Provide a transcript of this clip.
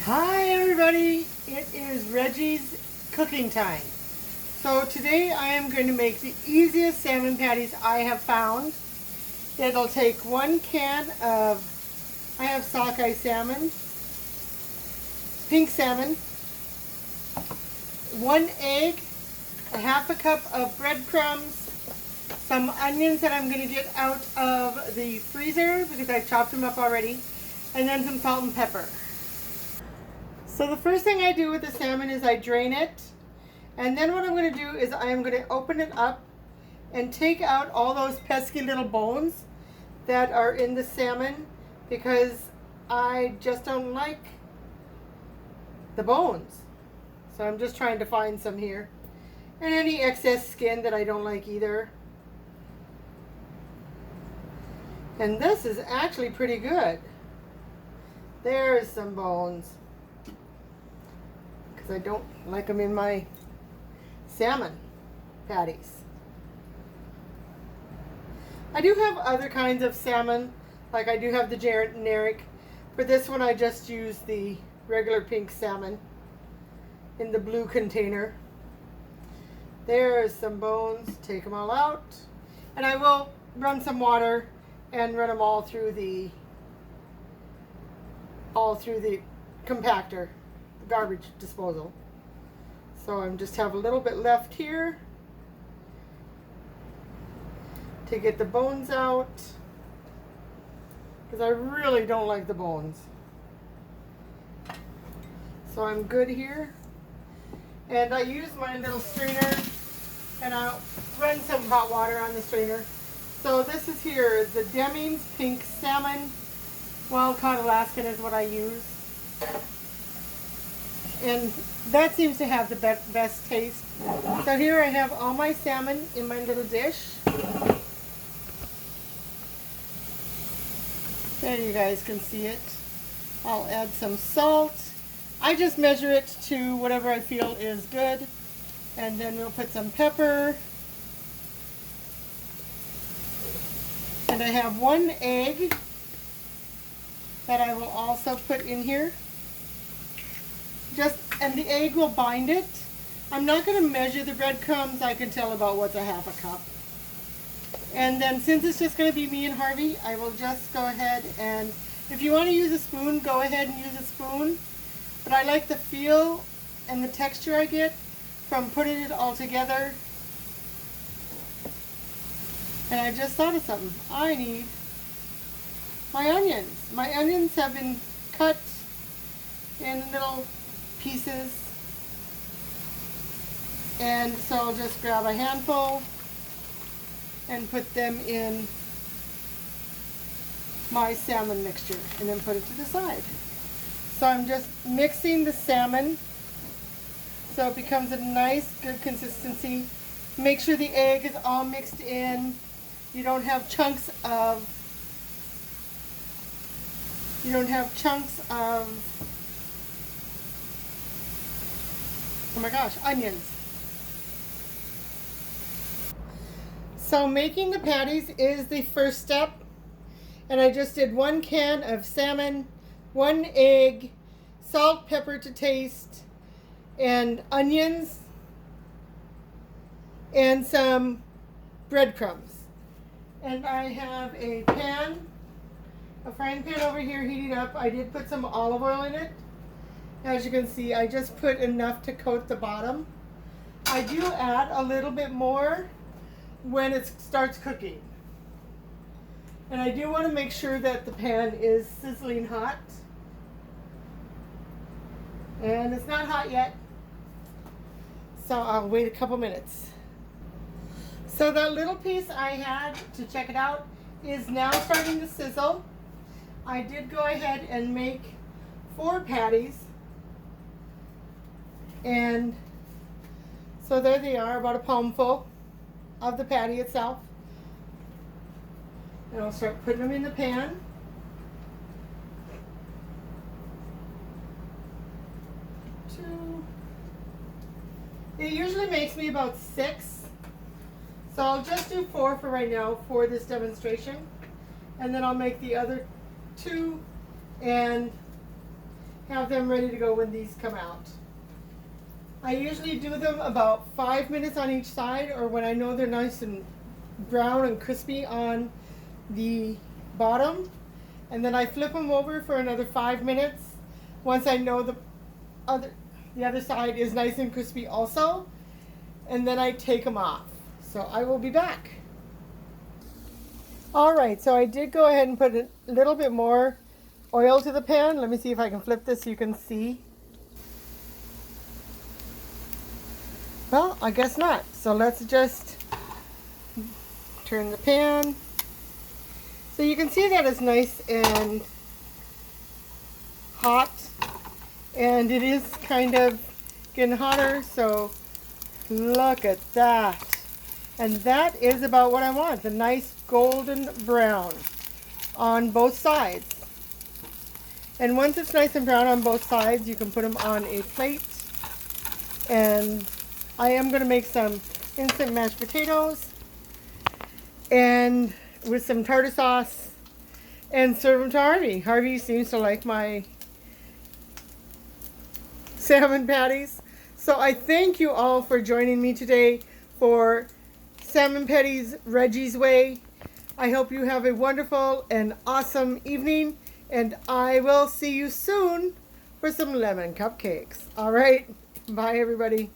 Hi everybody, it is Reggie's cooking time. So today I am going to make the easiest salmon patties I have found. It'll take 1 can of, I have sockeye salmon, pink salmon, 1 egg, a half a cup of breadcrumbs, some onions that I'm going to get out of the freezer because I chopped them up already, and then some salt and pepper. So the first thing I do with the salmon is I drain it, and then what I'm going to do is I am going to open it up and take out all those pesky little bones that are in the salmon because I just don't like the bones. So I'm just trying to find some here. And any excess skin that I don't like either. And this is actually pretty good. There's some bones. Because I don't like them in my salmon patties. I do have other kinds of salmon, like I do have the generic. For this one I just use the regular pink salmon in the blue container. There's some bones, take them all out. And I will run some water and run them all through the compactor, garbage disposal. So I just have a little bit left here to get the bones out because I really don't like the bones. So I'm good here. And I use my little strainer and I'll run some hot water on the strainer. So this is here, the Deming's Pink Salmon. Wild Caught Alaskan is what I use. And that seems to have the best taste. So here I have all my salmon in my little dish. There you guys can see it. I'll add some salt. I just measure it to whatever I feel is good. And then we'll put some pepper. And I have 1 egg that I will also put in here. And the egg will bind it. I'm not going to measure the breadcrumbs. I can tell about what's a half a cup. And then since it's just going to be me and Harvey, I will just go ahead and, if you want to use a spoon, go ahead and use a spoon. But I like the feel and the texture I get from putting it all together. And I just thought of something. I need my onions. My onions have been cut in little pieces. And so I'll just grab a handful and put them in my salmon mixture and then put it to the side. So I'm just mixing the salmon so it becomes a nice, good consistency. Make sure the egg is all mixed in. You don't have chunks of oh my gosh, onions. So making the patties is the first step. And I just did 1 can of salmon, 1 egg, salt, pepper to taste, and onions, and some breadcrumbs. And I have a pan, a frying pan over here heating up. I did put some olive oil in it. As you can see, I just put enough to coat the bottom. I do add a little bit more when it starts cooking. And I do want to make sure that the pan is sizzling hot. And it's not hot yet. So I'll wait a couple minutes. So that little piece I had to check it out is now starting to sizzle. I did go ahead and make 4 patties. And so there they are, about a palmful of the patty itself. And I'll start putting them in the pan. It usually makes me about 6. So I'll just do 4 for right now for this demonstration. And then I'll make the other 2 and have them ready to go when these come out. I usually do them about 5 minutes on each side, or when I know they're nice and brown and crispy on the bottom, and then I flip them over for another 5 minutes once I know the other side is nice and crispy also, and then I take them off. So I will be back. Alright, so I did go ahead and put a little bit more oil to the pan. Let me see if I can flip this so you can see. Well, I guess not. So let's just turn the pan. So you can see that it's nice and hot, and it is kind of getting hotter, so look at that. And that is about what I want, the nice golden brown on both sides. And once it's nice and brown on both sides, you can put them on a plate. And I am going to make some instant mashed potatoes and with some tartar sauce and serve them to Harvey. Harvey seems to like my salmon patties. So I thank you all for joining me today for Salmon Patties Reggie's Way. I hope you have a wonderful and awesome evening, and I will see you soon for some lemon cupcakes. All right, bye everybody.